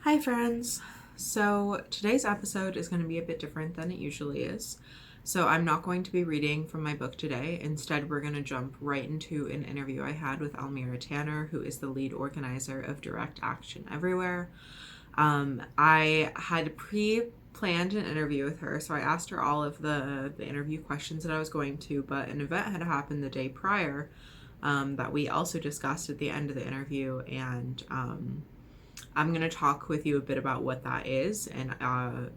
Hi friends! So today's episode is going to be a bit different than it usually is. So I'm not going to be reading from my book today. Instead, we're going to jump right into an interview I had with Almira, who is the lead organizer of Direct Action Everywhere. I had pre-planned an interview with her, so I asked her all of the interview questions that I was going to, but an event had happened the day prior that we also discussed at the end of the interview, and I'm going to talk with you a bit about what that is, and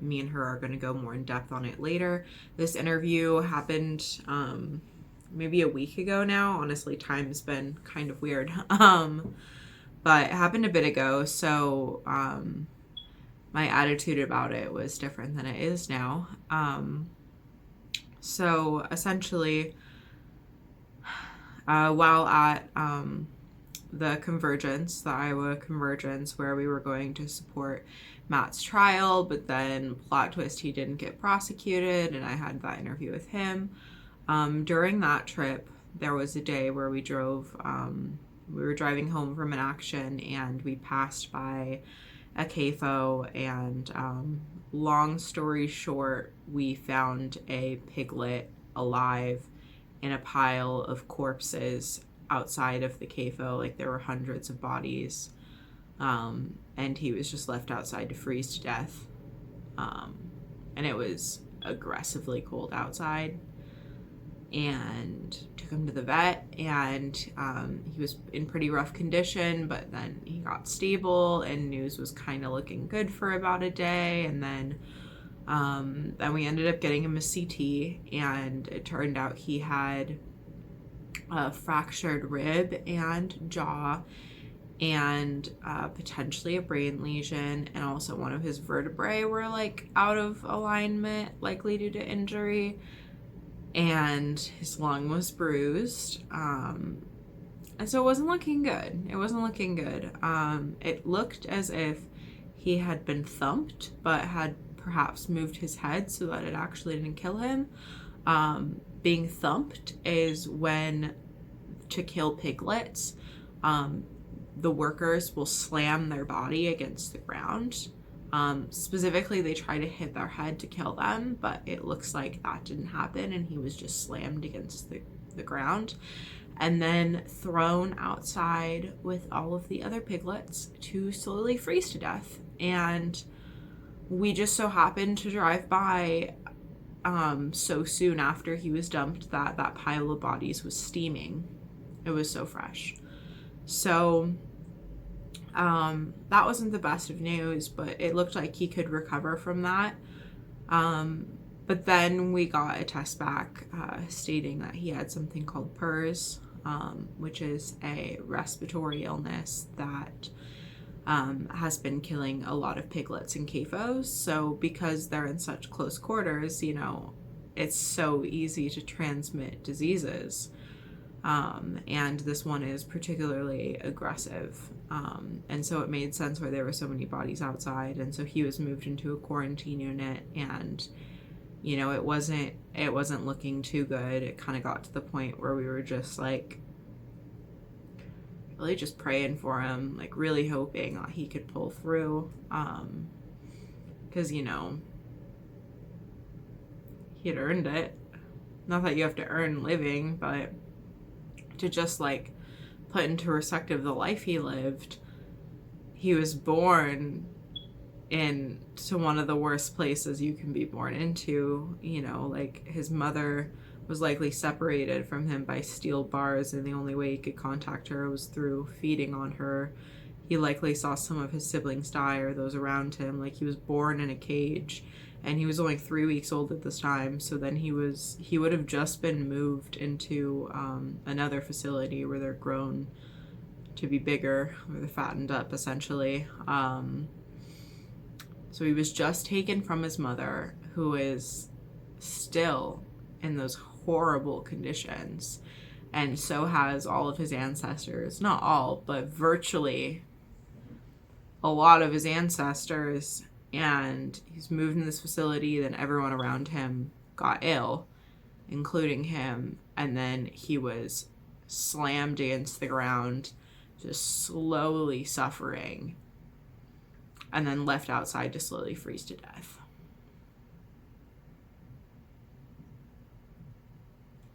me and her are going to go more in depth on it later. This interview happened maybe a week ago now. Honestly, time's been kind of weird. But it happened a bit ago, so my attitude about it was different than it is now. So essentially, while at the convergence, the Iowa convergence, where we were going to support Matt's trial, but then plot twist, he didn't get prosecuted, and I had that interview with him. During that trip, there was a day where we were driving home from an action, and we passed by a CAFO, and long story short, we found a piglet alive in a pile of corpses outside of the CAFO. Like, there were hundreds of bodies, and he was just left outside to freeze to death. And it was aggressively cold outside, and took him to the vet, and he was in pretty rough condition, but then he got stable, and news was kind of looking good for about a day, and then we ended up getting him a CT, and it turned out he had a fractured rib and jaw, and potentially a brain lesion, and also one of his vertebrae were like out of alignment, likely due to injury, and his lung was bruised. And so it wasn't looking good. It looked as if he had been thumped, but had perhaps moved his head so that it actually didn't kill him. Being thumped is when, to kill piglets, the workers will slam their body against the ground. Specifically, they try to hit their head to kill them, but it looks like that didn't happen, and he was just slammed against the ground and then thrown outside with all of the other piglets to slowly freeze to death. And we just so happened to drive by so soon after he was dumped that that pile of bodies was steaming. It was so fresh. So that wasn't the best of news, but it looked like he could recover from that. But then we got a test back stating that he had something called PERS, which is a respiratory illness that has been killing a lot of piglets and CAFOs. So because they're in such close quarters, it's so easy to transmit diseases. And this one is particularly aggressive. And so it made sense why there were so many bodies outside. And so he was moved into a quarantine unit, and it wasn't looking too good. It kind of got to the point where we were just like really just praying for him, like really hoping that he could pull through. Because he had earned it. Not that you have to earn living, but to just like put into perspective the life he lived. He was born into one of the worst places you can be born into. Like, his mother was likely separated from him by steel bars, and the only way he could contact her was through feeding on her. He likely saw some of his siblings die, or those around him. Like, he was born in a cage, and he was only 3 weeks old at this time. So then he would have just been moved into another facility where they're grown to be bigger, where they're fattened up, essentially. So he was just taken from his mother, who is still in those horrible conditions, and so has all of his ancestors. Not all, but virtually a lot of his ancestors. And he's moved in this facility, then everyone around him got ill, including him, and then he was slammed against the ground, just slowly suffering. and then left outside to slowly freeze to death.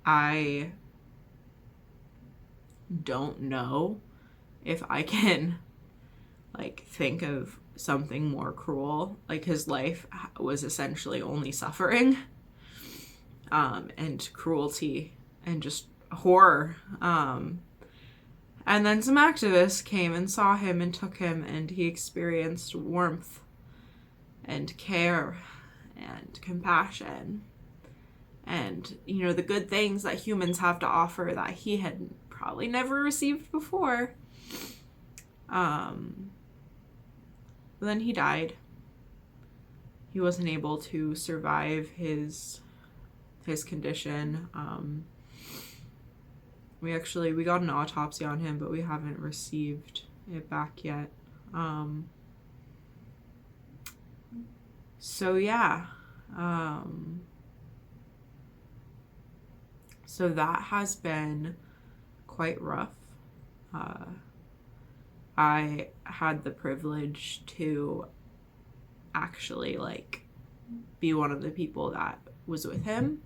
I don't know if I can like think of something more cruel. Like, his life was essentially only suffering, and cruelty and just horror. And then some activists came and saw him and took him, and he experienced warmth and care and compassion and, you know, the good things that humans have to offer that he had probably never received before. But then he died. He wasn't able to survive his condition. We got an autopsy on him, but we haven't received it back yet. So yeah. So that has been quite rough. I had the privilege to actually like be one of the people that was with him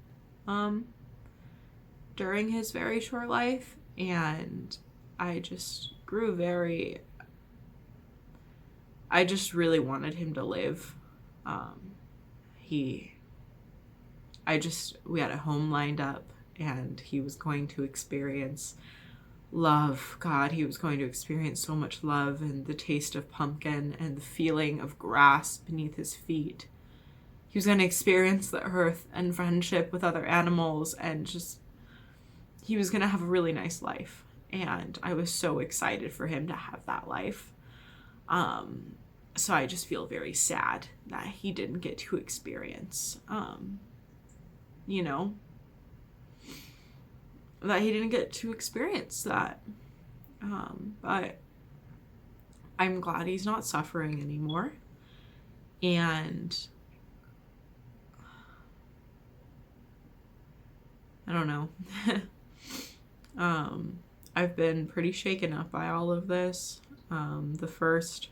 during his very short life, and I just I just really wanted him to live. We had a home lined up, and he was going to experience love. God, he was going to experience so much love, and the taste of pumpkin and the feeling of grass beneath his feet. He was going to experience the earth and friendship with other animals, and just, he was going to have a really nice life. And I was so excited for him to have that life. So I just feel very sad that he didn't get to experience, you know, that he didn't get to experience that. But I'm glad he's not suffering anymore. And I don't know. I've been pretty shaken up by all of this. The first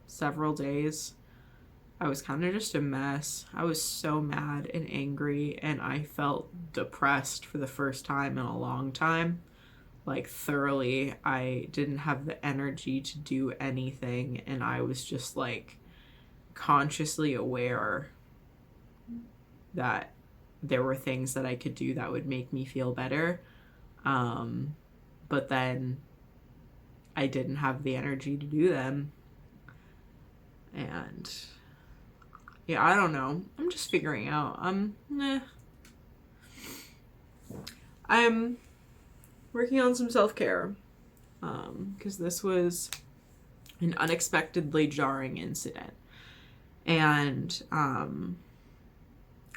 several days, I was kind of just a mess. I was so mad and angry, and I felt depressed for the first time in a long time. Like, thoroughly. I didn't have the energy to do anything, and I was just like consciously aware that there were things that I could do that would make me feel better. But then I didn't have the energy to do them. And yeah, I don't know. I'm just figuring out. I'm working on some self-care. Because this was an unexpectedly jarring incident. And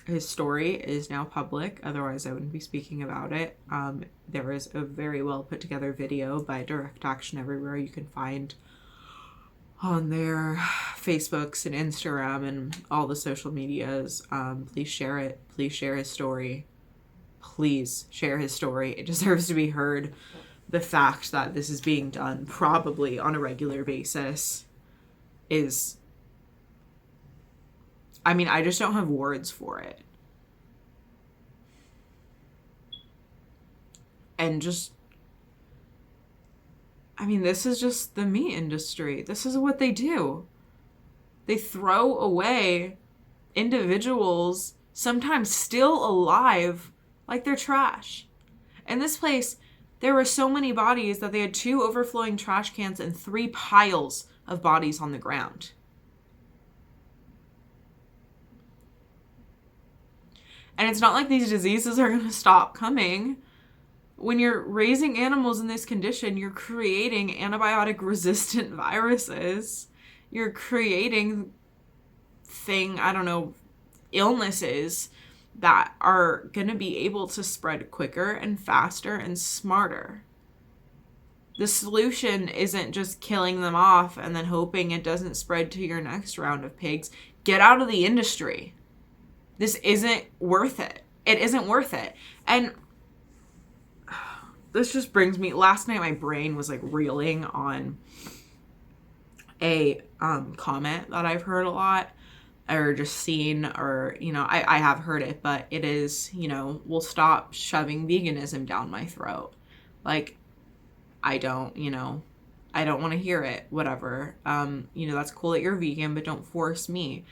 his story is now public, otherwise I wouldn't be speaking about it. There is a very well put together video by Direct Action Everywhere you can find on their Facebooks and Instagram and all the social medias. Please share it. Please share his story. Please share his story. It deserves to be heard. The fact that this is being done probably on a regular basis is, I mean, I just don't have words for it. And just, I mean, this is just the meat industry. This is what they do. They throw away individuals, sometimes still alive, like they're trash. In this place, there were so many bodies that they had 2 overflowing trash cans and 3 piles of bodies on the ground. And it's not like these diseases are going to stop coming. When you're raising animals in this condition, you're creating antibiotic-resistant viruses. You're creating illnesses that are going to be able to spread quicker and faster and smarter. The solution isn't just killing them off and then hoping it doesn't spread to your next round of pigs. Get out of the industry. This isn't worth it. It isn't worth it. And this just brings me, last night my brain was like reeling on a comment that I've heard a lot or just seen, or, I have heard it, but it is, we'll stop shoving veganism down my throat. Like, I don't want to hear it, whatever. That's cool that you're vegan, but don't force me.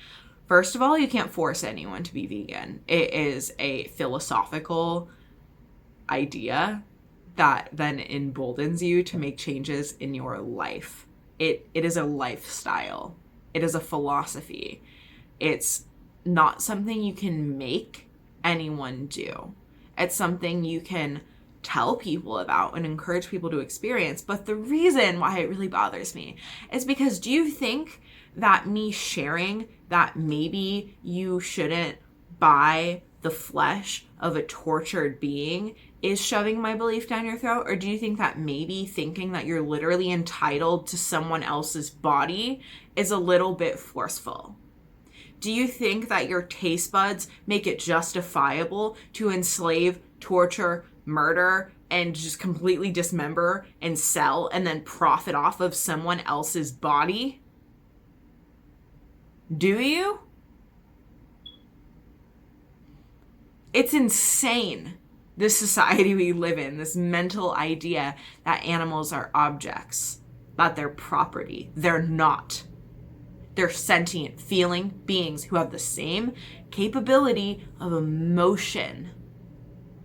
First of all, you can't force anyone to be vegan. It is a philosophical idea that then emboldens you to make changes in your life. It is a lifestyle. It is a philosophy. It's not something you can make anyone do. It's something you can tell people about and encourage people to experience. But the reason why it really bothers me is because, do you think that me sharing that maybe you shouldn't buy the flesh of a tortured being is shoving my belief down your throat? Or do you think that maybe thinking that you're literally entitled to someone else's body is a little bit forceful? Do you think that your taste buds make it justifiable to enslave, torture, murder, and just completely dismember and sell and then profit off of someone else's body? Do you? It's insane, this society we live in, this mental idea that animals are objects, that they're property. They're not. They're sentient, feeling beings who have the same capability of emotion.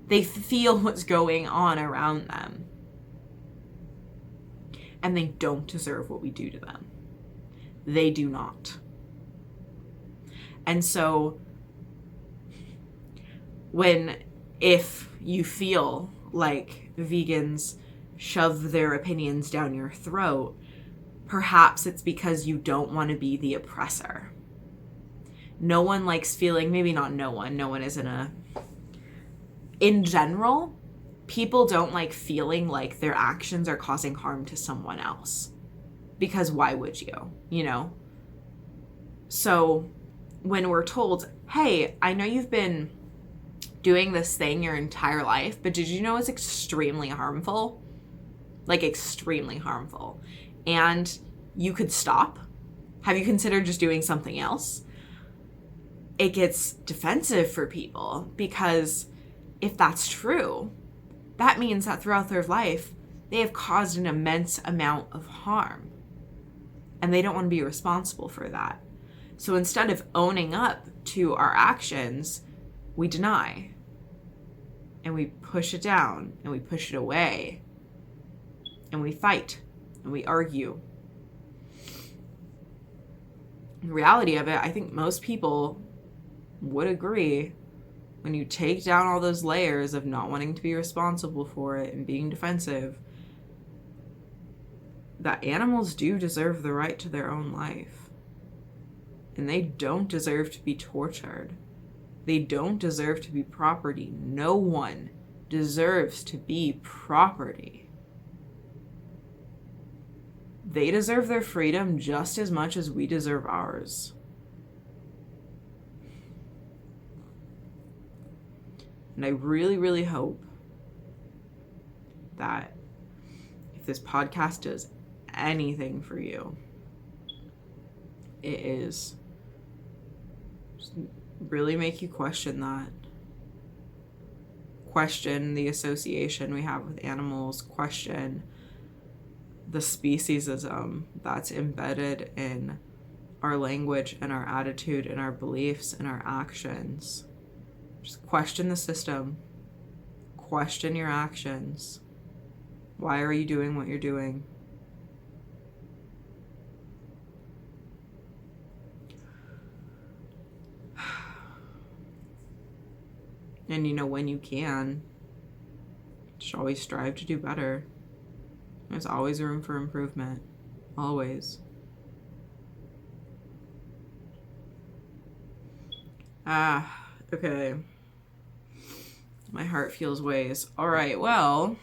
They feel what's going on around them. And they don't deserve what we do to them. They do not. And so, if you feel like vegans shove their opinions down your throat, perhaps it's because you don't want to be the oppressor. No one likes feeling, maybe not no one isn't in general, people don't like feeling like their actions are causing harm to someone else. Because why would you, So when we're told, hey, I know you've been doing this thing your entire life, but did you know it's extremely harmful? Like, extremely harmful. And you could stop. Have you considered just doing something else? It gets defensive for people, because if that's true, that means that throughout their life, they have caused an immense amount of harm. And they don't want to be responsible for that. So instead of owning up to our actions, we deny. And we push it down, and we push it away. And we fight, and we argue. The reality of it, I think most people would agree, when you take down all those layers of not wanting to be responsible for it and being defensive, that animals do deserve the right to their own life. And they don't deserve to be tortured. They don't deserve to be property. No one deserves to be property. They deserve their freedom just as much as we deserve ours. And I really, really hope that if this podcast does anything for you, it is just really make you question that. Question the association we have with animals. Question the speciesism that's embedded in our language and our attitude and our beliefs and our actions. Just question the system. Question your actions. Why are you doing what you're doing? And when you can, just always strive to do better. There's always room for improvement. Always. Okay. My heart feels ways. All right, well.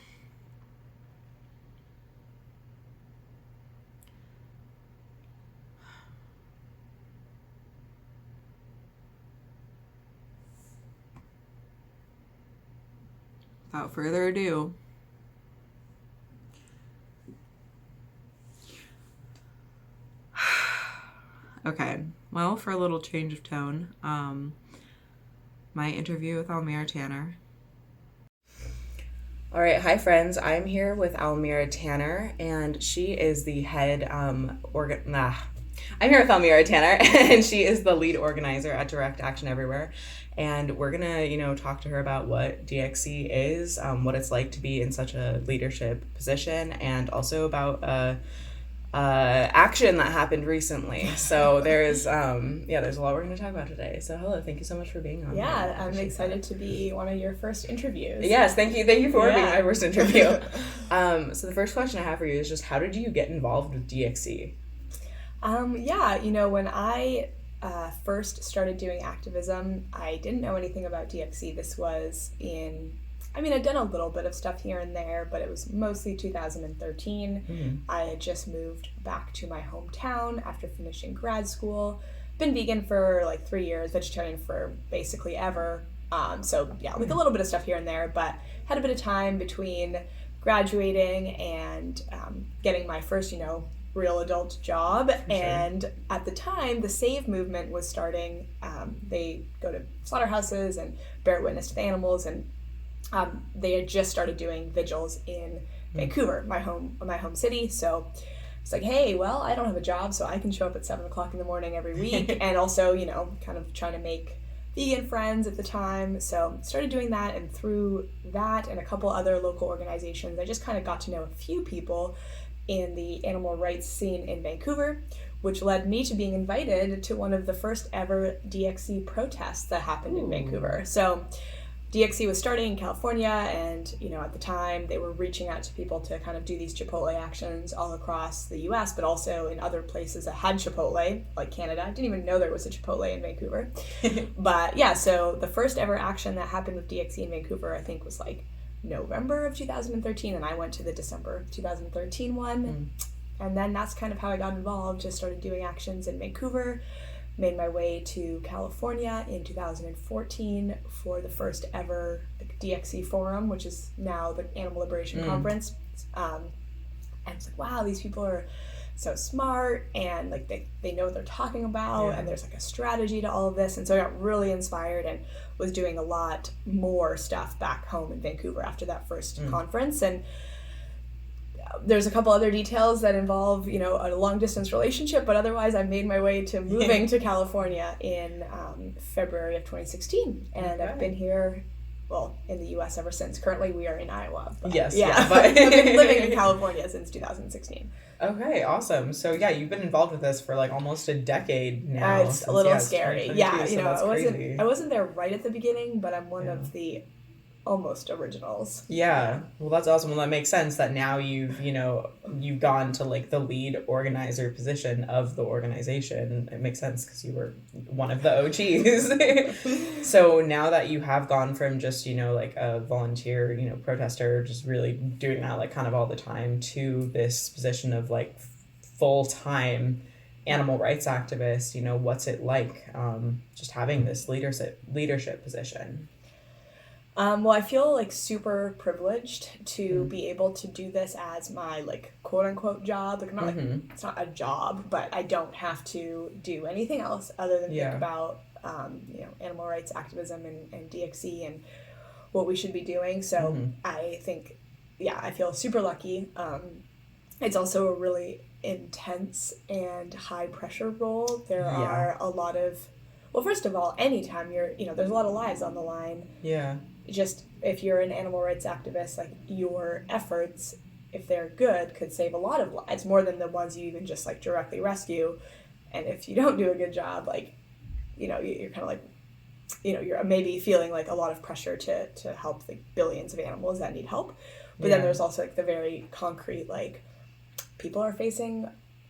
Without further ado, Okay. Well, for a little change of tone, my interview with Almira Tanner. All right, hi friends. I'm here with Almira Tanner, and she is the head I'm here with Almira Tanner, and she is the lead organizer at Direct Action Everywhere. And we're gonna, talk to her about what DXC is, what it's like to be in such a leadership position, and also about action that happened recently. So there's there's a lot we're going to talk about today. So hello, thank you so much for being on. Yeah, I'm excited to be one of your first interviews. Yes, thank you for being my first interview. So the first question I have for you is just, how did you get involved with DXC? When I first started doing activism, I didn't know anything about DXC. This was I'd done a little bit of stuff here and there, but it was mostly 2013. Mm-hmm. I had just moved back to my hometown after finishing grad school. Been vegan for like 3 years, vegetarian for basically ever. A little bit of stuff here and there, but had a bit of time between graduating and getting my first, real adult job. And at the time, the Save movement was starting. They go to slaughterhouses and bear witness to the animals, and they had just started doing vigils in Vancouver, my home city. So it's like, hey, well, I don't have a job, so I can show up at 7:00 in the morning every week. And also, kind of trying to make vegan friends at the time. So started doing that, and through that and a couple other local organizations, I just kind of got to know a few people in the animal rights scene in Vancouver, which led me to being invited to one of the first ever DXC protests that happened in Vancouver. So DXC was starting in California, and at the time they were reaching out to people to kind of do these Chipotle actions all across the US, but also in other places that had Chipotle, like Canada. I didn't even know there was a Chipotle in Vancouver. But yeah, so the first ever action that happened with DXC in Vancouver, I think, was like November of 2013, and I went to the December 2013 one. And then that's kind of how I got involved. Just started doing actions in Vancouver. Made my way to California in 2014 for the first ever DXC forum, which is now the Animal Liberation Conference. And it's like, wow, these people are so smart, and like they know what they're talking about, and there's like a strategy to all of this. And so I got really inspired and was doing a lot more stuff back home in Vancouver after that first conference. And there's a couple other details that involve, a long distance relationship, but otherwise I made my way to moving to California in February of 2016. And I've been here, in the U.S. ever since. Currently we are in Iowa. But but I've been living in California since 2016. Okay, awesome. So you've been involved with this for like almost a decade now. It's a little scary. Yeah, I wasn't there right at the beginning, but I'm one of the almost originals. Yeah. Well, that's awesome. Well, that makes sense that now you've gone to like the lead organizer position of the organization. It makes sense because you were one of the OGs. So now that you have gone from just, like a volunteer, protester, just really doing that like kind of all the time, to this position of like full-time animal rights activist, what's it like just having this leadership position? I feel like super privileged to be able to do this as my like quote unquote job. Like, not it's not a job, but I don't have to do anything else other than think about animal rights activism and DXC and what we should be doing. So I think, I feel super lucky. It's also a really intense and high pressure role. There are a lot of, first of all, anytime you're, there's a lot of lives on the line. Yeah. Just if you're an animal rights activist, like your efforts, if they're good, could save a lot of lives, more than the ones you even just like directly rescue. And if you don't do a good job, like, you're kind of like, you're maybe feeling like a lot of pressure to help the billions of animals that need help. But then there's also like the very concrete, like, people are facing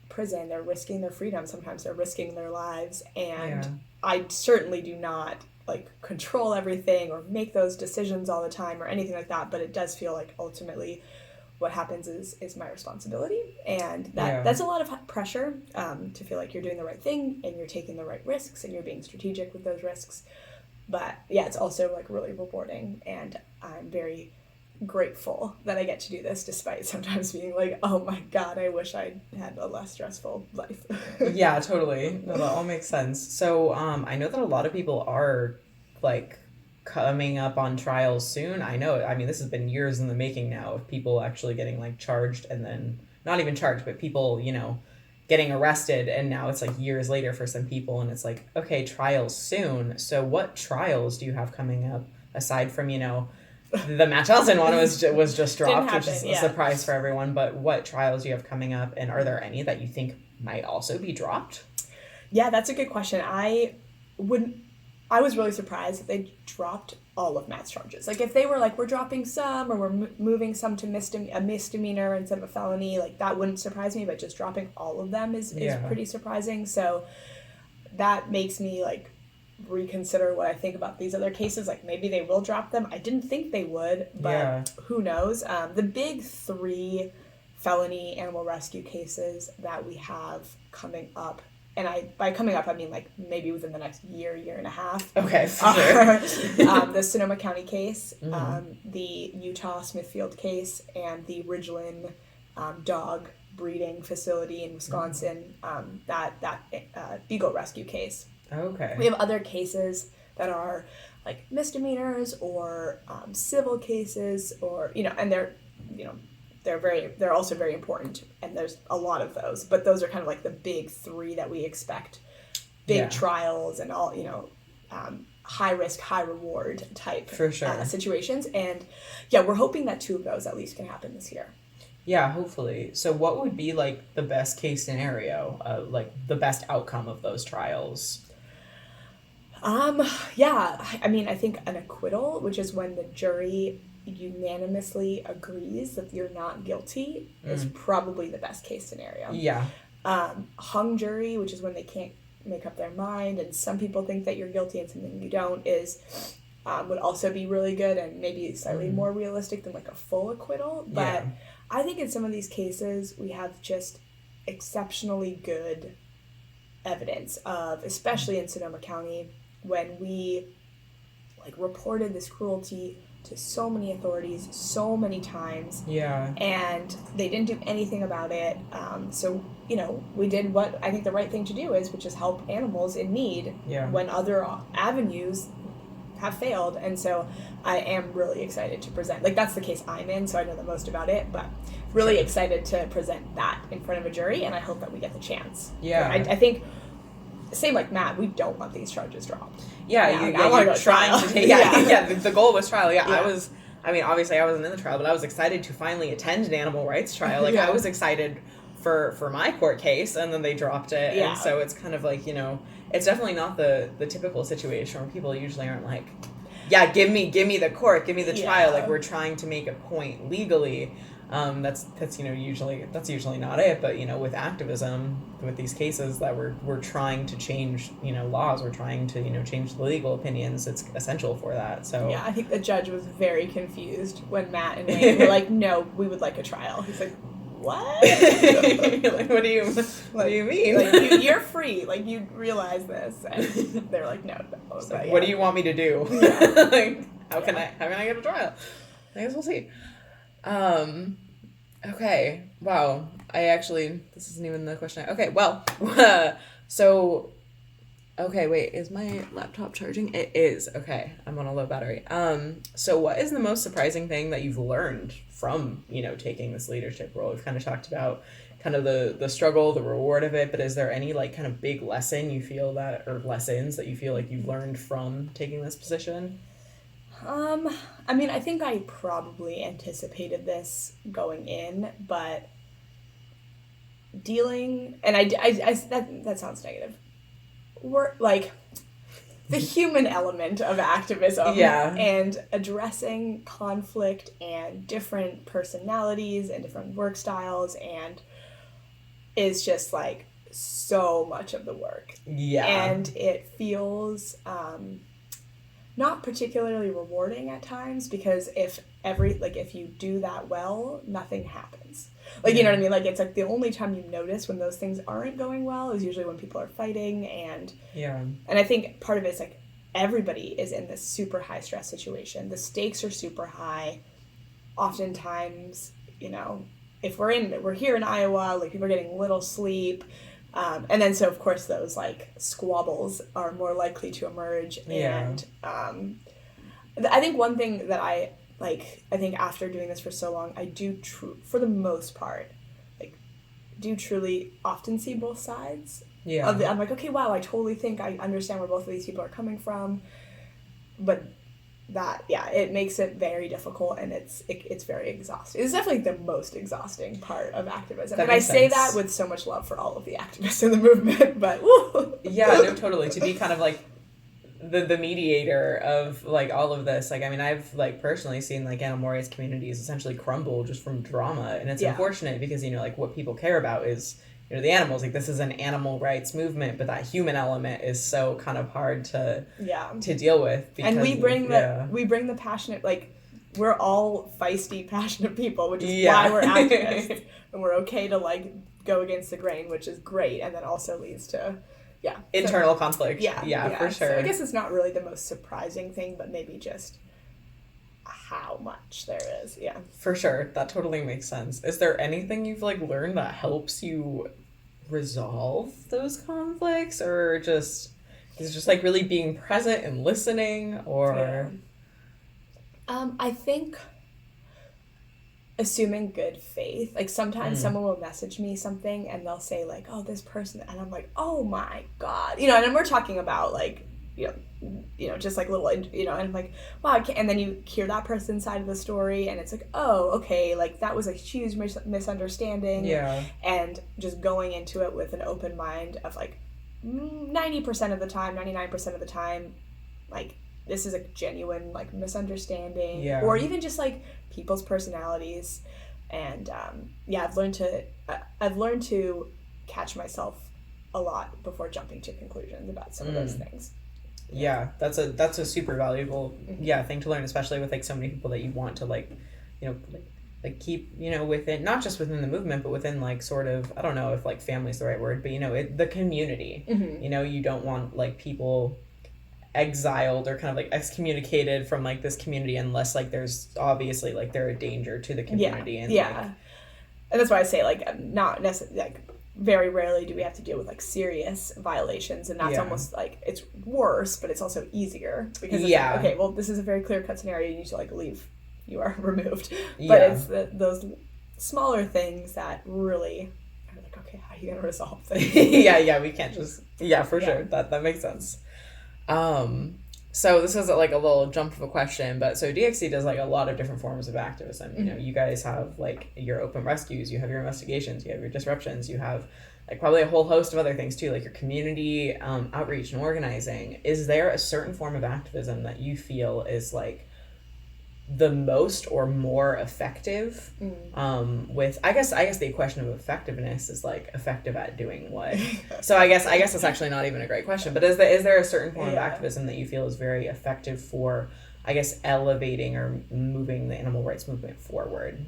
prison, they're risking their freedom, sometimes they're risking their lives, and I certainly do not like control everything or make those decisions all the time or anything like that, but it does feel like ultimately what happens is my responsibility, and that's a lot of pressure to feel like you're doing the right thing and you're taking the right risks and you're being strategic with those risks. But it's also like really rewarding, and I'm very grateful that I get to do this, despite sometimes being like, oh my God, I wish I had a less stressful life. Yeah, totally. No, that all makes sense. So I know that a lot of people are like coming up on trials soon. I know, I mean, this has been years in the making now of people actually getting like charged and then not even charged, but people, you know, getting arrested, and now it's like years later for some people, and it's like, okay, trials soon. So what trials do you have coming up aside from, you know, the Matt Johnson one was just dropped, which is a surprise for everyone, but what trials do you have coming up, and are there any that you think might also be dropped? Yeah, that's a good question. I was really surprised that they dropped all of Matt's charges. Like, if they were like, we're dropping some, or we're moving some to a misdemeanor instead of a felony, like, that wouldn't surprise me, but just dropping all of them is pretty surprising. So that makes me, like, reconsider what I think about these other cases. Like, maybe they will drop them. I didn't think they would, but who knows? The big 3 felony animal rescue cases that we have coming up, and by coming up, I mean, like, maybe within the next year and a half. Okay, for sure. The Sonoma County case, the Utah Smithfield case, and the Ridgeland dog breeding facility in Wisconsin, that beagle rescue case. Okay. We have other cases that are, like, misdemeanors or civil cases, or, you know, and they're, you know, they're also very important, and there's a lot of those, but those are kind of like the big 3 that we expect, big trials and all, you know, high risk, high reward type situations. And yeah, we're hoping that 2 of those at least can happen this year. Yeah, hopefully. So what would be like the best case scenario, like the best outcome of those trials? Yeah, I mean, I think an acquittal, which is when the jury unanimously agrees that you're not guilty, is probably the best case scenario. Yeah. Hung jury, which is when they can't make up their mind, and some people think that you're guilty and some think you don't, is would also be really good and maybe slightly more realistic than like a full acquittal. But I think in some of these cases we have just exceptionally good evidence of, especially in Sonoma County, when we like reported this cruelty to so many authorities so many times, and they didn't do anything about it. So, you know, we did what I think the right thing to do is, which is help animals in need when other avenues have failed. And so I am really excited to present, like, that's the case I'm in, so I know the most about it, but really excited to present that in front of a jury, and I hope that we get the chance. I think, same like Matt, we don't want these charges dropped. I want to go trying to take the goal was trial. I mean, obviously I wasn't in the trial, but I was excited to finally attend an animal rights trial. Like I was excited for my court case, and then they dropped it. And so it's kind of like, you know, it's definitely not the typical situation where people usually aren't like, give me the court, give me the trial. Like, we're trying to make a point legally. That's you know, that's usually not it, but you know, with activism, with these cases that we're trying to change, you know, laws, we're trying to, you know, change the legal opinions. It's essential for that. So yeah, I think the judge was very confused when Matt and Wayne were like, no, we would like a trial. He's like, what? Like, what do you mean? Like, you're free. Like, you realize this, and they're like, no. So what do you want me to do? Like, how can I get a trial? I guess we'll see. Okay. Wow. This isn't even the question. Okay. Well, okay, wait, is my laptop charging? It is. Okay. I'm on a low battery. So what is the most surprising thing that you've learned from, you know, taking this leadership role? We've kind of talked about kind of the struggle, the reward of it, but is there any like kind of big lesson you feel that, or lessons that you feel like you've learned from taking this position? I mean, I think I probably anticipated this going in, but that sounds negative. We're like the human element of activism and addressing conflict and different personalities and different work styles, and is just like so much of the work. And it feels, not particularly rewarding at times, because if you do that well, nothing happens. Like, you know what I mean? Like, it's like the only time you notice when those things aren't going well is usually when people are fighting, and I think part of it is like everybody is in this super high stress situation. The stakes are super high. oftentimes, you know, if we're here in Iowa, like people are getting little sleep. And then so of course those like squabbles are more likely to emerge. And I think one thing that I think after doing this for so long, I do for the most part, like do truly often see both sides. Yeah. I'm like, okay, wow, I totally think I understand where both of these people are coming from. But that, it makes it very difficult, and it's very exhausting. It's definitely the most exhausting part of activism. And I say that with so much love for all of the activists in the movement, but woo. Yeah, no, totally. To be kind of like the mediator of like all of this. Like, I mean, I've like personally seen like animal rights communities essentially crumble just from drama, and it's unfortunate because, you know, like what people care about is, you know, the animals. Like, this is an animal rights movement, but that human element is so kind of hard to deal with. Because, and we bring the passionate, like, we're all feisty, passionate people, which is why we're activists, and we're okay to like go against the grain, which is great, and then also leads to internal conflict. Yeah, for sure. So I guess it's not really the most surprising thing, but maybe just how much there is. Yeah, for sure. That totally makes sense. Is there anything you've like learned that helps you resolve those conflicts, or is it just like really being present and listening, or I think assuming good faith. Like, sometimes someone will message me something and they'll say like, oh, this person, and I'm like, oh my god, you know, and then we're talking about like, you know, just like little, you know, and I'm like, wow, I can't. And then you hear that person's side of the story, and it's like, oh, okay, like that was a huge misunderstanding. Yeah. And just going into it with an open mind of like 90% of the time, 99% of the time, like, this is a genuine like misunderstanding, or even just like people's personalities. And I've learned to catch myself a lot before jumping to conclusions about some of those things. Yeah, that's a super valuable thing to learn, especially with like so many people that you want to like, you know, like keep, you know, within, not just within the movement, but within like sort of, I don't know if like family is the right word, but you know, the community. You know, you don't want like people exiled or kind of like excommunicated from like this community unless like there's obviously like they're a danger to the community. And and that's why I say like not necessarily, like very rarely do we have to deal with like serious violations, and that's almost like it's worse, but it's also easier because it's like, okay, well, this is a very clear-cut scenario, you need to like leave, you are removed. But it's those smaller things that really are like, okay, how are you gonna resolve things? We can't just for sure, that makes sense. So this is like a little jump of a question, but so DXC does like a lot of different forms of activism. You know, you guys have like your open rescues, you have your investigations, you have your disruptions, you have like probably a whole host of other things too, like your community outreach and organizing. Is there a certain form of activism that you feel is like the most or more effective with, I guess the question of effectiveness is like effective at doing what? So I guess that's actually not even a great question, but is there a certain form of activism that you feel is very effective for, I guess, elevating or moving the animal rights movement forward?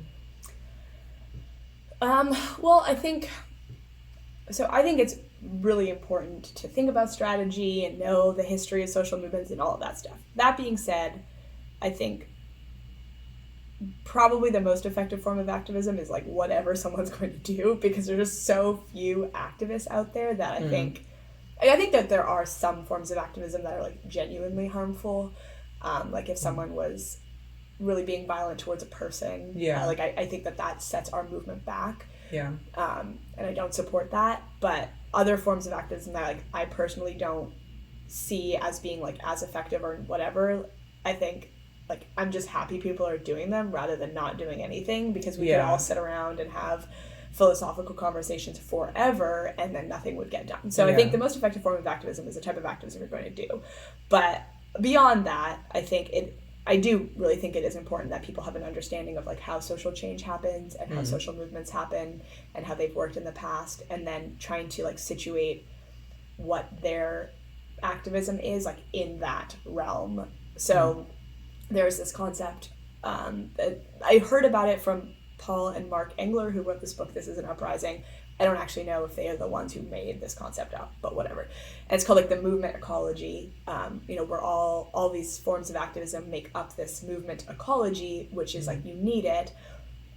Well, I think it's really important to think about strategy and know the history of social movements and all of that stuff. That being said, I think probably the most effective form of activism is like whatever someone's going to do, because there's just so few activists out there that I think that there are some forms of activism that are like genuinely harmful. Like if someone was really being violent towards a person, like I think that sets our movement back. And I don't support that. But other forms of activism that like I personally don't see as being like as effective or whatever, I think like I'm just happy people are doing them rather than not doing anything, because we could all sit around and have philosophical conversations forever and then nothing would get done. So I think the most effective form of activism is the type of activism you're going to do. But beyond that, I do really think it is important that people have an understanding of like how social change happens and how social movements happen and how they've worked in the past, and then trying to like situate what their activism is like in that realm. So there's this concept that I heard about it from Paul and Mark Engler, who wrote this book, This is an Uprising, I don't actually know if they are the ones who made this concept up, but whatever. And it's called like the movement ecology, where all these forms of activism make up this movement ecology, which is like you need it,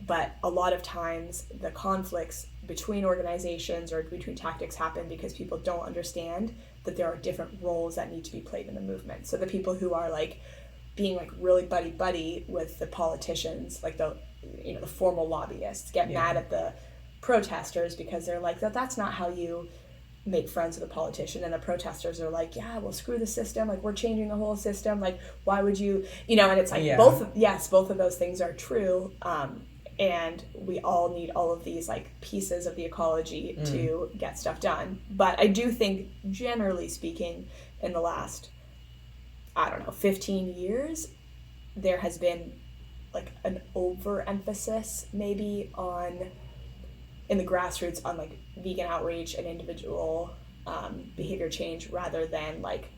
but a lot of times the conflicts between organizations or between tactics happen because people don't understand that there are different roles that need to be played in the movement. So the people who are like being like really buddy with the politicians, like the formal lobbyists, get mad at the protesters because they're like, that's not how you make friends with a politician. And the protesters are like, yeah, well, screw the system, like we're changing the whole system, like why would you, and it's like both of those things are true, and we all need all of these like pieces of the ecology to get stuff done. But I do think, generally speaking, in the last 15 years, there has been like an overemphasis maybe in the grassroots on like vegan outreach and individual behavior change rather than like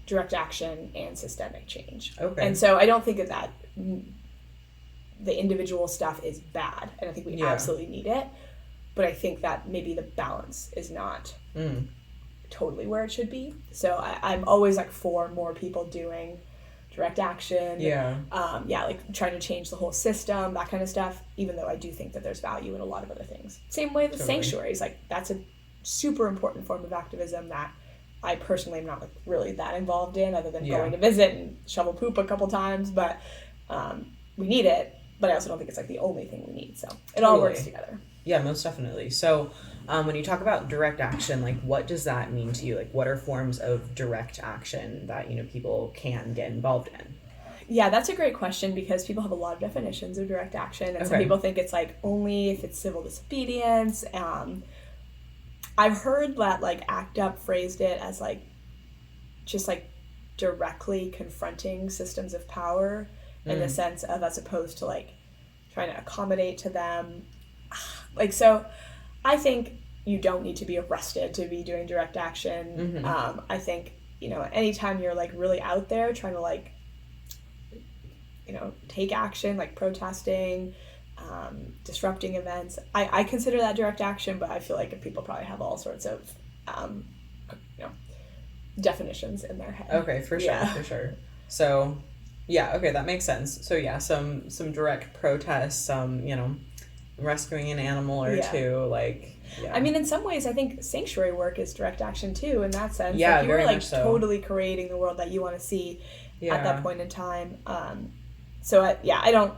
direct action and systemic change. Okay. And so I don't think that the individual stuff is bad, and I think we absolutely need it, but I think that maybe the balance is not totally where it should be. So I'm always like for more people doing direct action, like trying to change the whole system, that kind of stuff, even though I do think that there's value in a lot of other things. Same way with sanctuaries, like that's a super important form of activism that I personally am not like really that involved in, other than going to visit and shovel poop a couple times, but we need it, but I also don't think it's like the only thing we need, so it all works together. Yeah, most definitely. So when you talk about direct action, like what does that mean to you? Like what are forms of direct action that, people can get involved in? Yeah, that's a great question because people have a lot of definitions of direct action, and some people think it's like only if it's civil disobedience. I've heard that like ACT UP phrased it as like just like directly confronting systems of power in the sense of, as opposed to like trying to accommodate to them. Like, so I think you don't need to be arrested to be doing direct action. I think, anytime you're like really out there trying to like, take action, like protesting, disrupting events, I consider that direct action, but I feel like people probably have all sorts of, definitions in their head. Okay, for sure. So, okay, that makes sense. So some direct protests, some, rescuing an animal or two, like, I mean, in some ways, I think sanctuary work is direct action too, in that sense. Yeah, like, you very were like much so. Totally creating the world that you want to see at that point in time. I don't.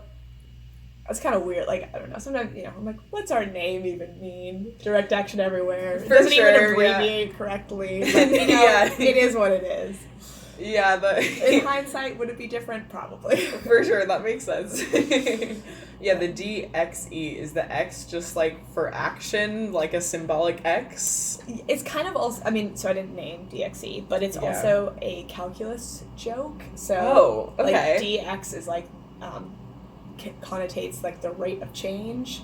It's kind of weird. Like, I don't know. Sometimes, I'm like, what's our name even mean? Direct action everywhere. It doesn't even abbreviate correctly. But, it is what it is. Yeah, in hindsight, would it be different? Probably. For sure, that makes sense. Yeah, the DXE, is the X just like for action, like a symbolic X? It's kind of also, so I didn't name DXE, but it's also a calculus joke. So, like, DX is like, connotates like the rate of change.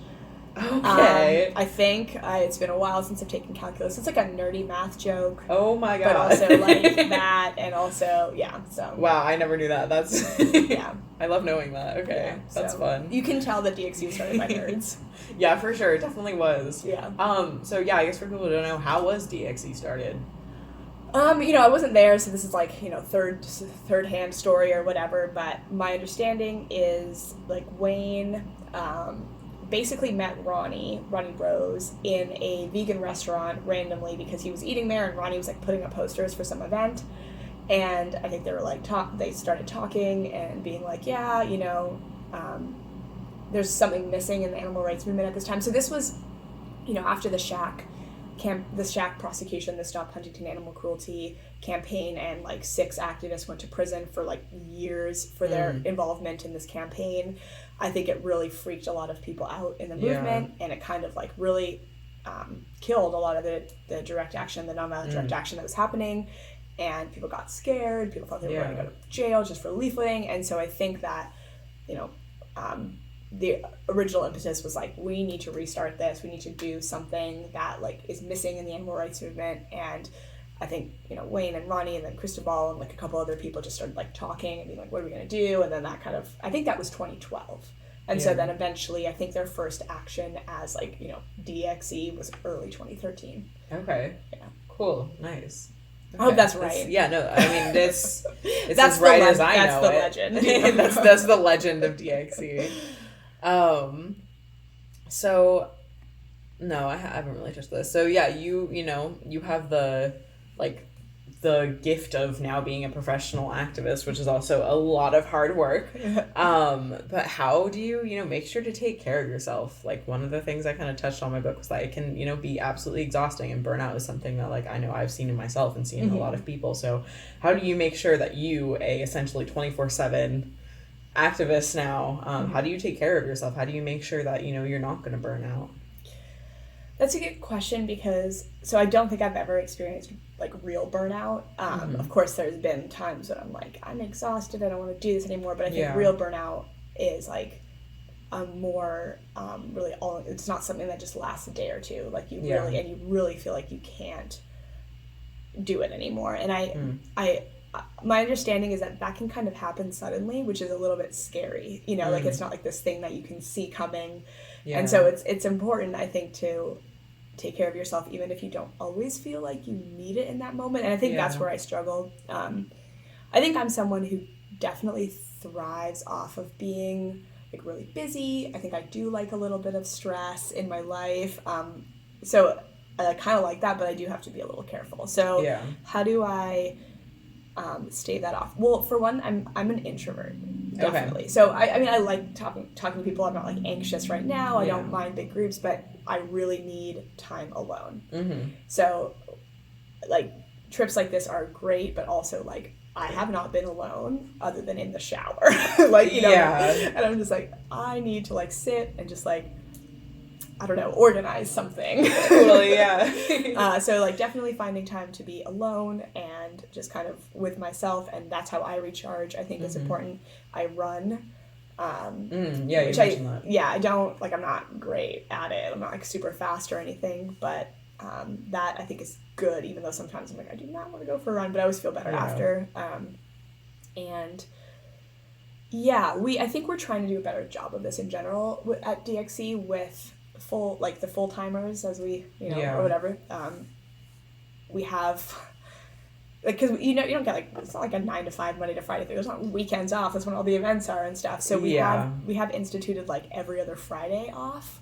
Okay. I think it's been a while since I've taken calculus. It's like a nerdy math joke. Oh my god. But also like that, and also so. Wow, I never knew that. That's I love knowing that. Okay, that's fun. You can tell that DXU started by nerds. Yeah, for sure, it definitely was. Yeah. So I guess for people who don't know, how was DXE started? I wasn't there, so this is like, third hand story or whatever, but my understanding is like Wayne basically met Ronnie Rose in a vegan restaurant randomly because he was eating there, and Ronnie was like putting up posters for some event, and I think they were like they started talking and being like, there's something missing in the animal rights movement at this time. So this was, after the Shack prosecution, the Stop Huntington Animal Cruelty campaign, and like 6 activists went to prison for like years for their involvement in this campaign. I think it really freaked a lot of people out in the movement, and it kind of like really killed a lot of the direct action, the non-violent direct action that was happening, and people got scared. People thought they were going to go to jail just for leafleting, and so I think that the original impetus was like, we need to restart this. We need to do something that like is missing in the animal rights movement. And I think, Wayne and Ronnie and then Cristobal and like a couple other people just started like talking and being like, what are we going to do? And then that kind of, I think that was 2012. And so then eventually, I think their first action as like, you know, DXE was early 2013. Okay. Yeah. Cool. Nice. Okay. I hope that's right. I mean, it's that's as right as I that's know the it. legend. that's the legend of DXE. So, no, I haven't really touched this. So yeah, you know, you have the gift of now being a professional activist, which is also a lot of hard work. But how do you, you know, make sure to take care of yourself? Like, one of the things I kind of touched on in my book was that it can, you know, be absolutely exhausting, and burnout is something that, like, I know I've seen in myself and seen in a lot of people. So how do you make sure that you, essentially 24/7 activist now, how do you take care of yourself? How do you make sure that, you know, you're not going to burn out? That's a good question, because so I don't think I've ever experienced like real burnout. Of course, there's been times when I'm like, I'm exhausted, I don't want to do this anymore. But I think real burnout is like a more really all. It's not something that just lasts a day or two. Like you really feel like you can't do it anymore. And I my understanding is that can kind of happen suddenly, which is a little bit scary. You know, like it's not like this thing that you can see coming. Yeah. And so it's important, I think, to take care of yourself, even if you don't always feel like you need it in that moment. And I think that's where I struggled. I think I'm someone who definitely thrives off of being like really busy. I think I do like a little bit of stress in my life. So I kind of like that, but I do have to be a little careful. So how do I stave that off? Well, for one, I'm an introvert, definitely. Okay. So I mean, I like talking to people. I'm not like anxious right now. I don't mind big groups, but I really need time alone. So like trips like this are great, but also like I have not been alone other than in the shower. Like, you know, and I'm just like, I need to like sit and just like, I don't know, organize something. Totally, yeah. So like definitely finding time to be alone and just kind of with myself, and that's how I recharge, I think is important. I run. You mentioned that. Yeah, I don't, like, I'm not great at it. I'm not like super fast or anything, but that I think is good, even though sometimes I'm like, I do not want to go for a run, but I always feel better after. And yeah, I think we're trying to do a better job of this in general at DXE with the full-timers, as we, you know, or whatever. We have, like, because you know, you don't get like, it's not like a 9 to 5 Monday to Friday thing. There's not weekends off. That's when all the events are and stuff. So we have instituted like every other Friday off.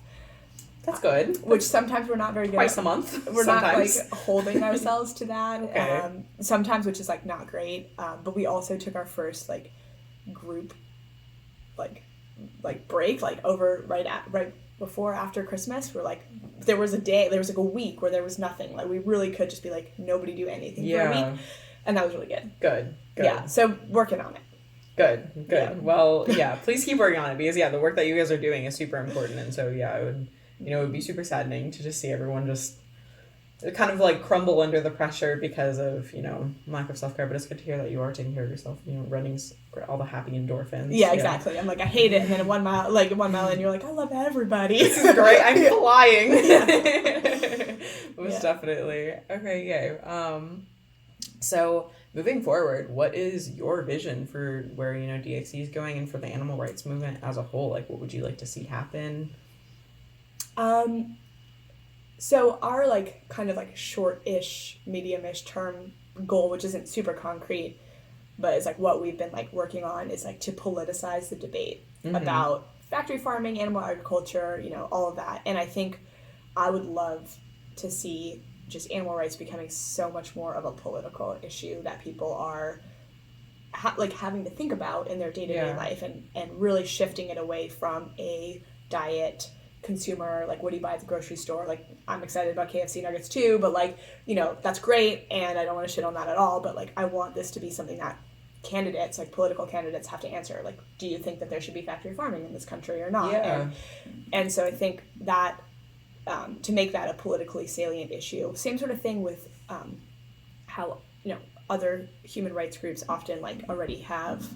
That's good. Which sometimes we're not very good. Twice a month. We're sometimes not like holding ourselves to that. Okay. Sometimes, which is like not great. But we also took our first like group like break like over right before after Christmas. We're like, there was like a week where there was nothing. Like we really could just be like, nobody do anything for a week. And that was really good. Good. Yeah. So working on it. Good. Yeah. Well, yeah, please keep working on it, because the work that you guys are doing is super important. And so it would be super saddening to just see everyone just kind of like crumble under the pressure because of, you know, lack of self-care. But it's good to hear that you are taking care of yourself, you know, running's all the happy endorphins. Yeah, exactly. I'm like, I hate it. And then 1 mile in, you're like, I love everybody. This is great. I'm flying. Most definitely. Okay, yay. So moving forward, what is your vision for where, you know, DXE is going and for the animal rights movement as a whole? Like, what would you like to see happen? So our like kind of like short-ish, medium-ish term goal, which isn't super concrete, but it's like what we've been like working on, is like to politicize the debate about factory farming, animal agriculture, you know, all of that. And I think I would love to see just animal rights becoming so much more of a political issue that people are having to think about in their day-to-day life, and really shifting it away from a diet consumer, like what do you buy at the grocery store? Like, I'm excited about KFC nuggets too, but like, you know, that's great, and I don't want to shit on that at all, but like I want this to be something that candidates, like political candidates, have to answer. Like, do you think that there should be factory farming in this country or not? And so I think that to make that a politically salient issue, same sort of thing with how, you know, other human rights groups often like already have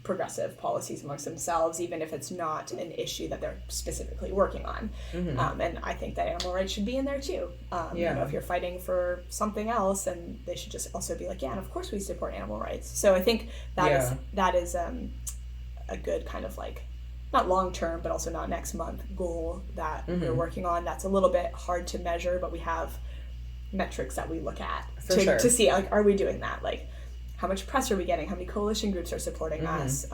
progressive policies amongst themselves, even if it's not an issue that they're specifically working on. And I think that animal rights should be in there too. You know, if you're fighting for something else, and they should just also be like, and of course we support animal rights. So I think that is a good kind of like not long term, but also not next month goal that Mm-hmm. we're working on. That's a little bit hard to measure, but we have metrics that we look at sure. to see, like, are we doing that? Like, how much press are we getting? How many coalition groups are supporting Mm-hmm. us?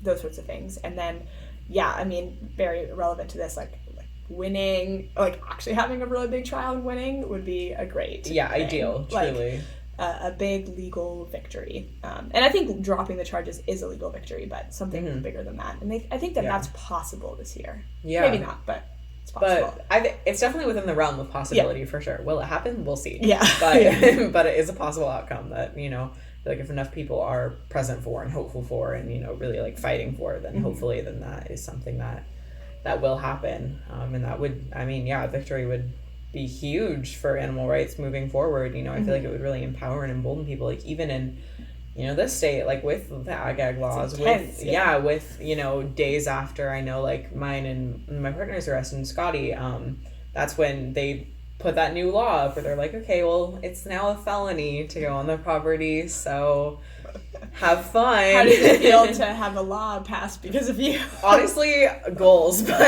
Those sorts of things. And then, yeah, I mean, very relevant to this, like winning, like actually having a really big trial and winning would be a great thing. Ideal, truly. Like, a big legal victory. And I think dropping the charges is a legal victory, but something Mm-hmm. bigger than that. And I think that that's possible this year. Yeah. Maybe not, but it's possible. But it's definitely within the realm of possibility for sure. Will it happen? We'll see. Yeah. But but it is a possible outcome that, you know, like if enough people are present for and hopeful for and, you know, really like fighting for, then hopefully then that is something that will happen. And that would, I mean, yeah, victory would be huge for animal rights moving forward. You know, I feel like it would really empower and embolden people, like even in, you know, this state, like with the ag laws, intense, with, you know, days after, I know like mine and my partner's arrest and Scotty, that's when they put that new law up where they're like, okay, well, it's now a felony to go on the property, so have fun. How does it feel to have a law passed because of you? Honestly, goals. But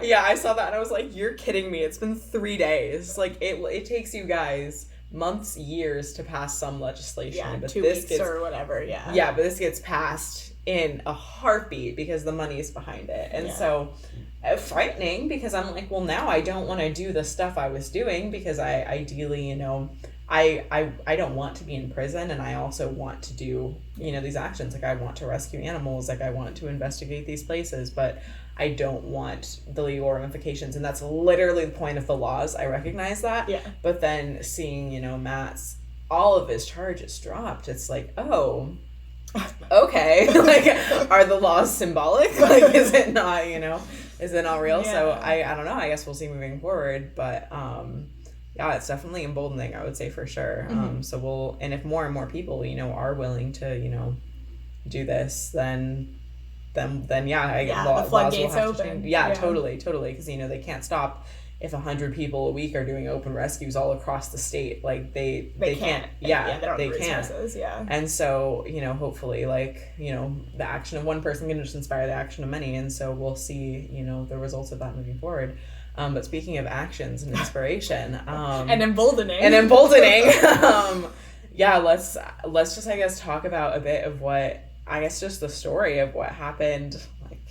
yeah, I saw that and I was like, you're kidding me. It's been 3 days. Like, it takes you guys months, years to pass some legislation. Yeah, but 2 this weeks or whatever, yeah. Yeah, but this gets passed in a heartbeat because the money is behind it. And so frightening because I'm like, well, now I don't want to do the stuff I was doing because I ideally, you know, I don't want to be in prison, and I also want to do, you know, these actions. Like, I want to rescue animals, like I want to investigate these places, but I don't want the legal ramifications, and that's literally the point of the laws. I recognize that. Yeah. But then seeing, you know, Matt's, all of his charges dropped, it's like, oh, okay. Like, are the laws symbolic? Like, is it not, you know, is it not real? Yeah. So I don't know. I guess we'll see moving forward, but yeah, it's definitely emboldening, I would say, for sure. So and if more and more people, you know, are willing to, you know, do this, then yeah, the floodgates open. change. Yeah, totally, because, you know, they can't stop if 100 people a week are doing open rescues all across the state. Like, they can't. Yeah, they don't have can't. resources, yeah. And so, you know, hopefully, like, you know, the action of one person can just inspire the action of many, and so we'll see, you know, the results of that moving forward. But speaking of actions and inspiration, and emboldening, yeah, let's just, I guess, talk about a bit of what, I guess, just the story of what happened. Like,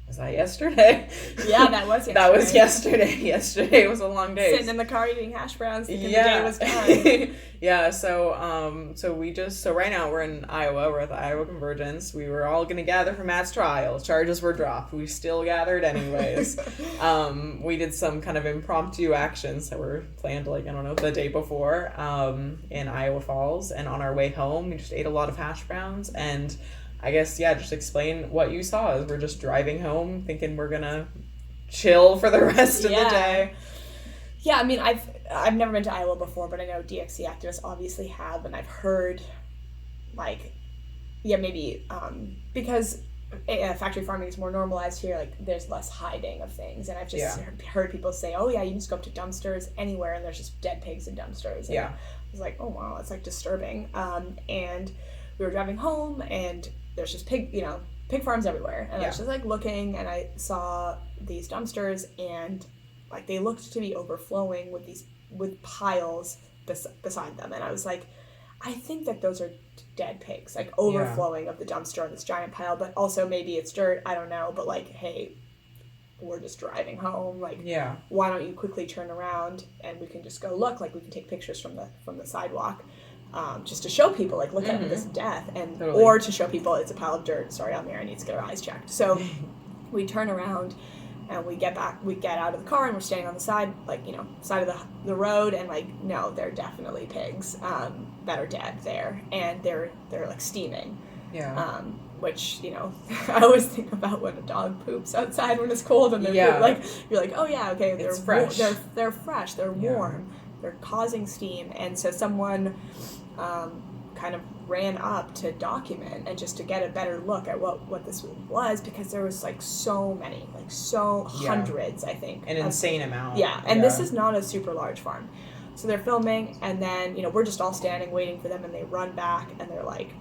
was that yesterday? Yeah, that was yesterday. That was yesterday. Yesterday was a long day. Sitting in the car eating hash browns thinking the day was done. Yeah, so right now we're in Iowa. We're at the Iowa Convergence. We were all going to gather for Matt's trial. Charges were dropped. We still gathered anyways. We did some kind of impromptu actions that were planned, like, I don't know, the day before in Iowa Falls. And on our way home, we just ate a lot of hash browns. And I guess, yeah, just explain what you saw as we're just driving home thinking we're going to chill for the rest of the day. Yeah, I mean, I've never been to Iowa before, but I know DXC activists obviously have, and I've heard, like, yeah, maybe because factory farming is more normalized here, like, there's less hiding of things, and I've just heard people say, oh yeah, you can just go up to dumpsters anywhere, and there's just dead pigs in dumpsters. And I was like, oh wow, it's like disturbing. And we were driving home, and there's just pig farms everywhere, and I was just like looking, and I saw these dumpsters, and like they looked to be overflowing with piles beside them, and I was like, I think that those are dead pigs, like overflowing of the dumpster on this giant pile, but also maybe it's dirt, I don't know, but like, hey, we're just driving home, like, why don't you quickly turn around and we can just go look, like we can take pictures from the sidewalk, just to show people, like, look at this death, and or to show people it's a pile of dirt. Sorry, Almira needs to get her eyes checked. So we turn around and we get out of the car, and we're standing on the side, like, you know, side of the road, and like, no, they're definitely pigs that are dead there, and they're like steaming. Which, you know, I always think about when a dog poops outside when it's cold, and they're like, you're like, oh yeah, okay, they're fresh. They're fresh. They're warm. They're causing steam, and so someone kind of ran up to document and just to get a better look at what this was, because there was like so many, like hundreds, I think, an insane amount. And this is not a super large farm, so they're filming, and then, you know, we're just all standing waiting for them, and they run back, and they're like,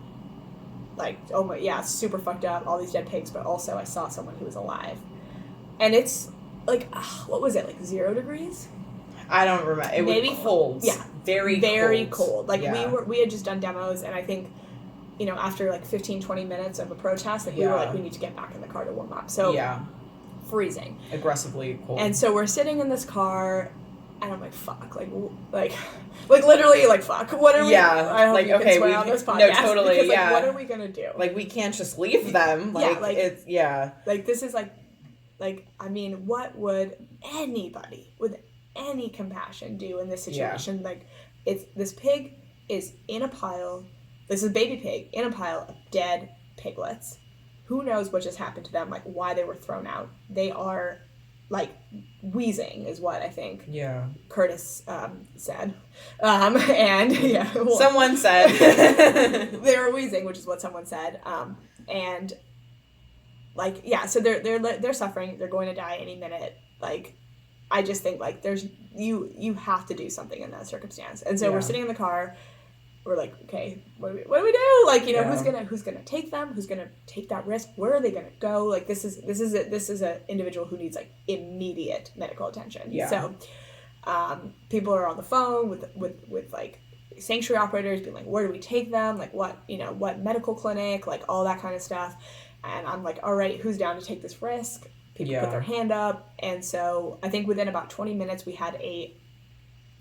like, oh my, yeah, super fucked up, all these dead pigs, but also I saw someone who was alive. And it's like, what was it, like 0 degrees? I don't remember. It was cold. Yeah. Very cold. Like, we had just done demos, and I think, you know, after like 15, 20 minutes of a protest, like we were like, we need to get back in the car to warm up. So freezing. Aggressively cold. And so we're sitting in this car, and I'm like, fuck, like literally, like, fuck, what are we, I hope you can swear on this podcast. No, totally, because, like, what are we gonna do? Like, we can't just leave them. Like, it's, Like, this is like, I mean, what would anybody with any compassion do in this situation? Like, this pig is in a pile, this is a baby pig in a pile of dead piglets. Who knows what just happened to them, like, why they were thrown out. They are, like, wheezing is what I think Curtis said. And, someone said. They were wheezing, which is what someone said. And, like, so they're suffering. They're going to die any minute. Like, I just think, like, there's, you have to do something in that circumstance. And so we're sitting in the car. We're like, okay, what do we do? Like, you know, who's gonna take them? Who's gonna take that risk? Where are they gonna go? Like, this is an individual who needs, like, immediate medical attention. Yeah. So, people are on the phone with like sanctuary operators being like, where do we take them? Like, what medical clinic? Like, all that kind of stuff. And I'm like, all right, who's down to take this risk? People put their hand up. And so I think within about 20 minutes, we had a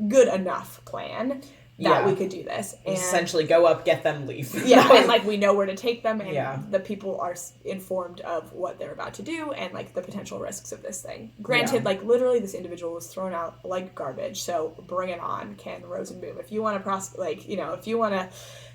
good enough plan that we could do this. And essentially go up, get them, leave. And, like, we know where to take them, and the people are informed of what they're about to do and, like, the potential risks of this thing. Granted, like, literally this individual was thrown out like garbage, so bring it on, Ken Rosenboom. If you want to if you want to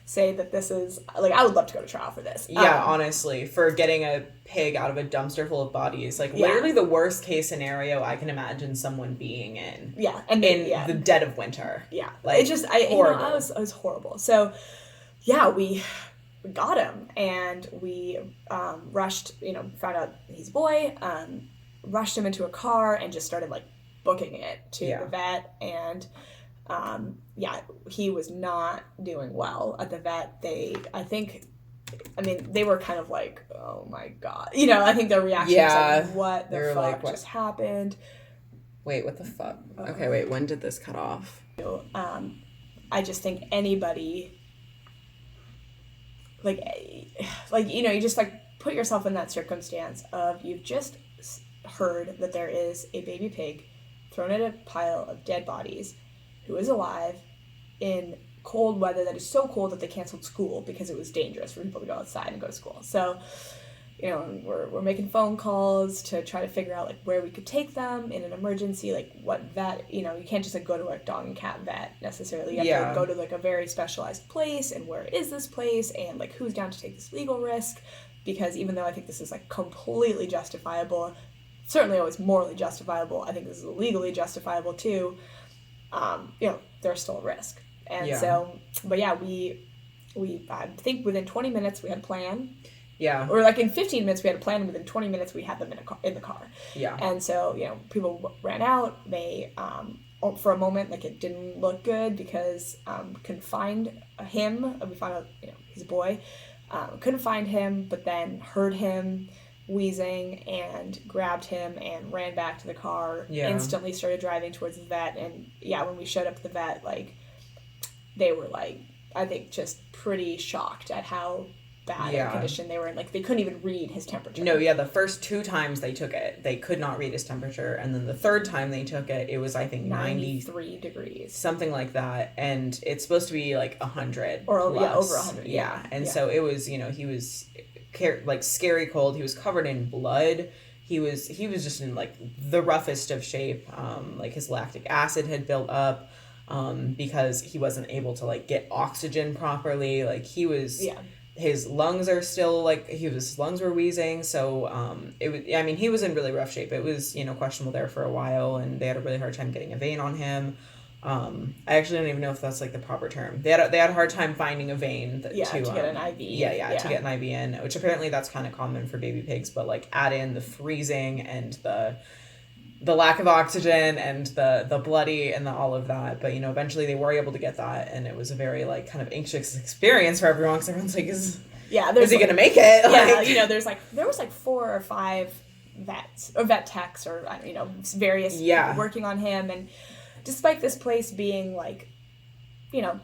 say that this is, like, I would love to go to trial for this. Honestly, for getting a pig out of a dumpster full of bodies, like, literally the worst case scenario I can imagine someone being in. And in the dead of winter. Like, it just, horrible. It was horrible. So, we got him, and we rushed, found out he's a boy, rushed him into a car and just started, like, booking it to the vet. And he was not doing well at the vet. They were kind of like, oh my God. I think their reaction was like, what the fuck just happened? Wait, what the fuck? Okay, wait, when did this cut off? I just think anybody, you just, like, put yourself in that circumstance of, you've just heard that there is a baby pig thrown in a pile of dead bodies who is alive in cold weather that is so cold that they canceled school because it was dangerous for people to go outside and go to school. So, we're making phone calls to try to figure out, like, where we could take them in an emergency, like, what vet, you can't just, like, go to a dog and cat vet necessarily. You have to, like, go to, like, a very specialized place, and where is this place, and, like, who's down to take this legal risk, because even though I think this is, like, completely justifiable, certainly always morally justifiable, I think this is legally justifiable too. There's still a risk. And so, but we I think within 20 minutes we had a plan. Or, like, in 15 minutes we had a plan, and within 20 minutes we had them in the car. And so, people ran out. They, for a moment, like, it didn't look good because couldn't find him. We found out, he's a boy. Couldn't find him, but then heard him wheezing and grabbed him and ran back to the car. Instantly started driving towards the vet. And when we showed up at the vet, like, they were, like, I think just pretty shocked at how bad a condition they were in. Like, they couldn't even read his temperature. No, the first 2 times they took it, they could not read his temperature, and then the third time they took it, it was, I think, 93 degrees, something like that, and it's supposed to be, like, 100 or plus. Over 100. And so it was, he was, like, scary cold. He was covered in blood. He was just in, like, the roughest of shape. Like, his lactic acid had built up because he wasn't able to, like, get oxygen properly. Like, he was his lungs are still, like, his lungs were wheezing. So he was in really rough shape. It was, questionable there for a while, and they had a really hard time getting a vein on him. I actually don't even know if that's, like, the proper term. They had a hard time finding a vein to get an IV. To get an IV in, which apparently that's kind of common for baby pigs, but, like, add in the freezing and the lack of oxygen and the bloody and all of that. But, eventually they were able to get that, and it was a very, like, kind of anxious experience for everyone, because everyone's like, Yeah, is he like, gonna make it? Yeah, Like, you know, there was like 4 or 5 vets or vet techs or you know, various people working on him, and despite this place being like, you know,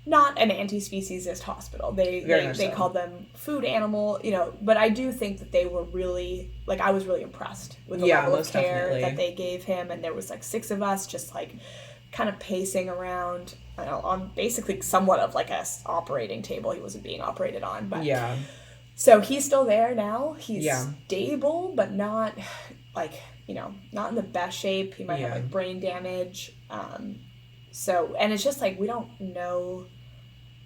not an anti-speciesist hospital, they called them food animal, you know, but I do think that they were really, like, I was really impressed with the level of care that they gave him, and there was like 6 of us just like kind of pacing around, I don't know, on basically somewhat of like a operating table. He wasn't being operated on, but so he's still there now. He's stable, but not like, you know, not in the best shape. He might have like brain damage. So, and it's just like, we don't know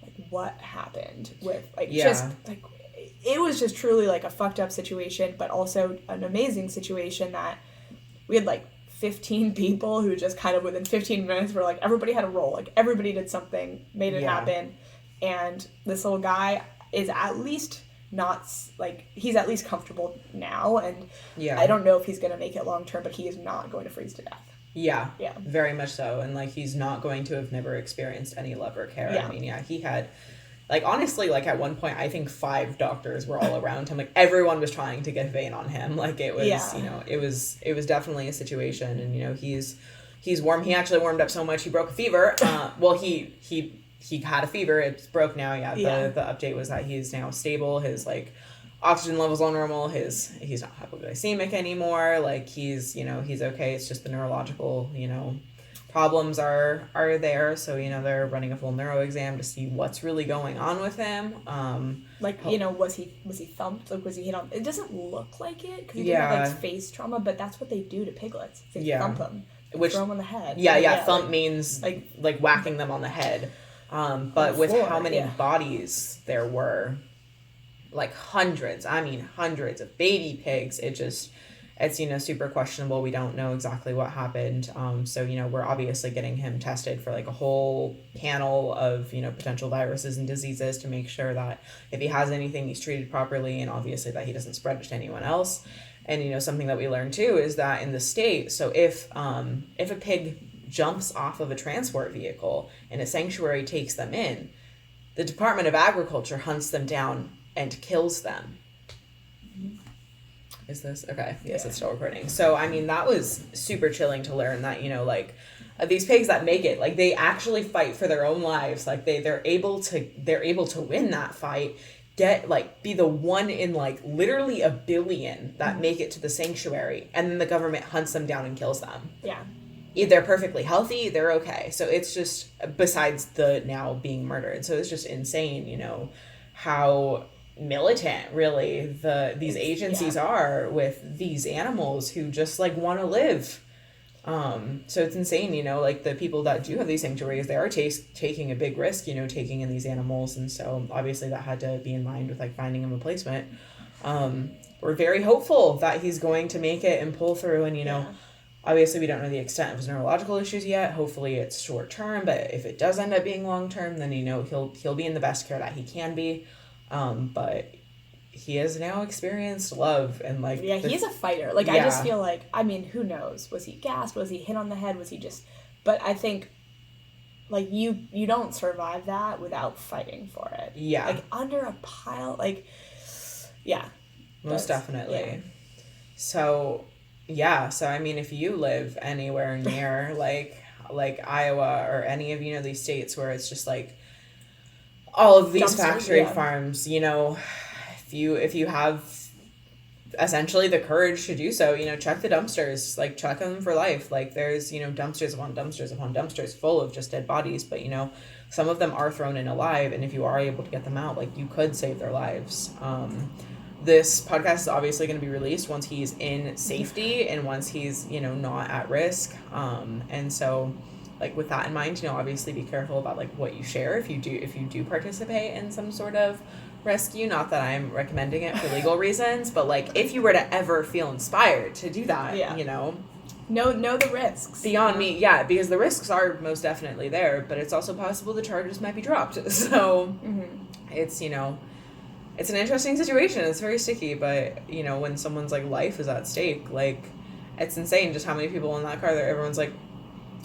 like what happened with like just like, it was just truly like a fucked up situation, but also an amazing situation that we had like 15 people who just kind of within 15 minutes were like, everybody had a role, like everybody did something, made it happen. And this little guy is at least not like, he's at least comfortable now, and I don't know if he's going to make it long term, but he is not going to freeze to death. Yeah, very much so. And like, he's not going to have never experienced any love or care. I mean, he had, like, honestly, like at one point I think 5 doctors were all around him. Like, everyone was trying to get a vein on him. Like, it was you know, it was definitely a situation. And you know, he's warm. He actually warmed up so much he broke a fever. Well, he had a fever. It's broke now. The update was that he's now stable. His like oxygen levels are normal. He's not hypoglycemic anymore. Like, he's, you know, he's okay. It's just the neurological, you know, problems are there. So, you know, they're running a full neuro exam to see what's really going on with him. Like, you know, was he thumped? Like, was he hit on? It doesn't look like it because he didn't have like face trauma, but that's what they do to piglets. They thump them. Throw them on the head. Thump means like whacking them on the head. But with how many bodies there were, like hundreds of baby pigs, it's, you know, super questionable. We don't know exactly what happened. So, you know, we're obviously getting him tested for like a whole panel of, you know, potential viruses and diseases to make sure that if he has anything, he's treated properly, and obviously that he doesn't spread it to anyone else. And, you know, something that we learned too is that in the state, so if a pig jumps off of a transport vehicle and a sanctuary takes them in, the Department of Agriculture hunts them down and kills them. Is this okay? Yes, it's still recording. So I mean, that was super chilling to learn that, you know, like these pigs that make it, like, they actually fight for their own lives. Like, they're able to win that fight, be the one in like literally a billion that make it to the sanctuary, and then the government hunts them down and kills them. They're perfectly healthy, they're okay. So it's just, besides the now being murdered, so it's just insane, you know, how militant really these agencies are with these animals who just like want to live. So it's insane, you know, like the people that do have these sanctuaries, they are taking a big risk, you know, taking in these animals. And so obviously that had to be in mind with like finding him a placement. We're very hopeful that he's going to make it and pull through. And, you know, obviously we don't know the extent of his neurological issues yet. Hopefully it's short term, but if it does end up being long term, then, you know, he'll be in the best care that he can be. But he has now experienced love, and like he's a fighter. Like, I just feel like, I mean, who knows? Was he gassed? Was he hit on the head? Was he just? But I think, like, you don't survive that without fighting for it. Like, under a pile, like, most definitely. So I mean, if you live anywhere near like Iowa or any of, you know, these states where it's just like all of these factory farms, you know, if you have essentially the courage to do so, you know, check the dumpsters, like check them for life. Like, there's, you know, dumpsters upon dumpsters upon dumpsters full of just dead bodies, but, you know, some of them are thrown in alive, and if you are able to get them out, like, you could save their lives. This podcast is obviously going to be released once he's in safety and once he's, you know, not at risk. And so, like, with that in mind, you know, obviously be careful about like what you share if you do participate in some sort of rescue. Not that I'm recommending it for legal reasons, but like, if you were to ever feel inspired to do that, you know the risks beyond me, because the risks are most definitely there, but it's also possible the charges might be dropped. So it's, you know, it's an interesting situation. It's very sticky, but, you know, when someone's like life is at stake, like, it's insane just how many people in that car there. Everyone's like,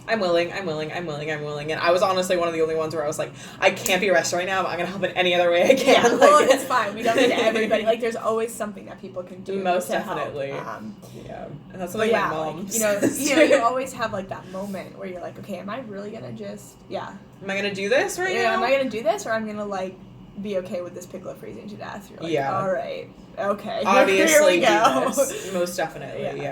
I'm willing. And I was honestly one of the only ones where I was like, I can't be arrested right now, but I'm going to help in any other way I can. Yeah, well, it's fine. We don't need everybody. Like, there's always something that people can do. Most to definitely. Help. Yeah. And that's something my mom like, you always have, like, that moment where you're like, okay, am I really going to just, am I going to do this right now? Am I going to do this, or I'm going to, like, be okay with this piglet freezing to death? You're like, all right, okay. Obviously, here we go. do this. Most definitely,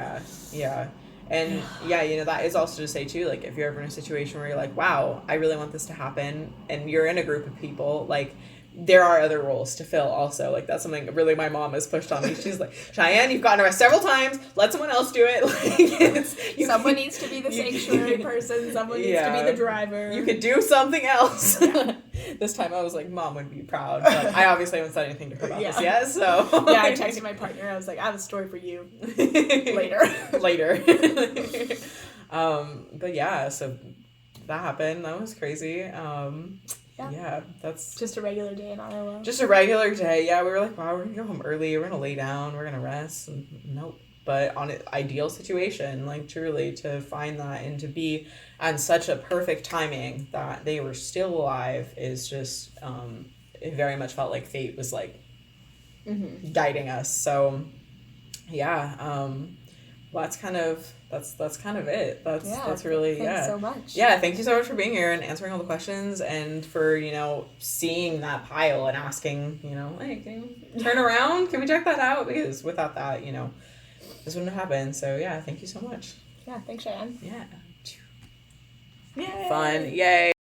yeah. And that is also to say too, like, if you're ever in a situation where you're like, wow, I really want this to happen, and you're in a group of people, like, there are other roles to fill also. Like, that's something really my mom has pushed on me. She's like, Cheyenne, you've gotten arrested several times. Let someone else do it. Like, someone needs to be the sanctuary person. Someone needs to be the driver. You could do something else. This time I was like, Mom would be proud. But I obviously haven't said anything to her about this yet, so. Yeah, I texted my partner. I was like, I have a story for you later. But yeah, so that happened. That was crazy. Yeah, that's just a regular day in Iowa. Just a regular day. Yeah, we were like, wow, we're gonna go home early. We're gonna lay down. We're gonna rest. And nope. But on an ideal situation, like, truly to find that and to be on such a perfect timing that they were still alive is just, it very much felt like fate was like guiding us. So yeah, that's kind of it. That's really, thanks so much. Yeah, thank you so much for being here and answering all the questions and for, seeing that pile and asking, hey, can you turn around? Can we check that out? Because without that, this wouldn't have happened. So yeah, thank you so much. Yeah, thanks, Cheyenne. Yeah. Yay. Fun. Yay.